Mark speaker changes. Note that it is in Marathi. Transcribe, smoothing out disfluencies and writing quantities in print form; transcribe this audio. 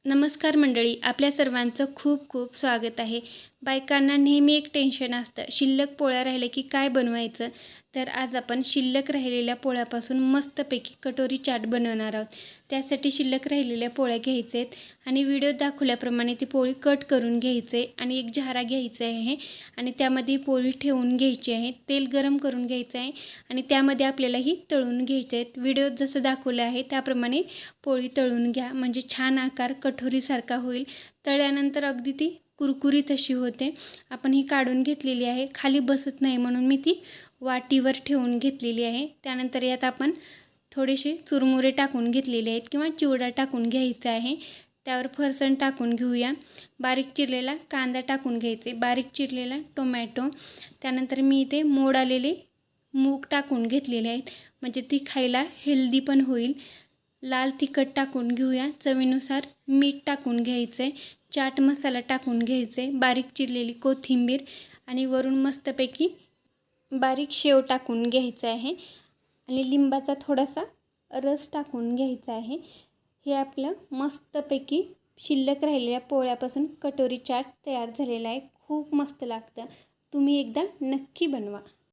Speaker 1: नमस्कार मंडळी, आपल्या सर्वांचं खूप खूप स्वागत आहे. बायकांना नेहमी एक टेन्शन असतं, शिल्लक पोळ्या राहिले की काय बनवायचं. तर आज आपण शिल्लक राहिलेल्या पोळ्यापासून मस्तपैकी कटोरी चाट बनवणार आहोत. त्यासाठी शिल्लक राहिलेल्या पोळ्या घ्यायचे आहेत आणि व्हिडिओत दाखवल्याप्रमाणे ती पोळी कट करून घ्यायचे आणि एक झारा घ्यायचा आहे आणि त्यामध्ये पोळी ठेवून घ्यायची आहे. तेल गरम करून घ्यायचं आहे आणि त्यामध्ये आपल्याला ही तळून घ्यायचे आहेत. व्हिडिओत जसं दाखवलं आहे त्याप्रमाणे पोळी तळून घ्या, म्हणजे छान आकार कठोरीसारखा होईल. तळल्यानंतर अगदी ती कुरकुरीत अशी होते. आपण ही काढून घेतलेली आहे, खाली बसत नाही म्हणून मी ती वाटीवर ठेवून घेतलेली आहे. त्यानंतर यात आपण थोडेसे चुरमुरे टाकून घेतलेले आहेत किंवा चिवडा टाकून घ्यायचा आहे. त्यावर फरसाण टाकून घेऊया. बारीक चिरलेला कांदा टाकून घ्यायचे, बारीक चिरलेला टोमॅटो. त्यानंतर मी इथे मोड आलेले मूग टाकून घेतलेले आहेत, म्हणजे ती खायला हेल्दी पण होईल. लाल तिखट टाकून घेऊया, चवीनुसार मीठ टाकून घ्यायचे, चाट मसाला टाकून घ्यायचे, बारीक चिरलेली कोथिंबीर आणि वरून मस्तपैकी बारीक शेव टाकून घ्यायचं आहे आणि लिंबाचा थोडासा रस टाकून घ्यायचा आहे. हे आपलं मस्तपैकी शिल्लक राहिलेल्या पोळ्यापासून कटोरी चाट तयार झालेला आहे. खूप मस्त लागतं. तुम्ही एकदा नक्की बनवा.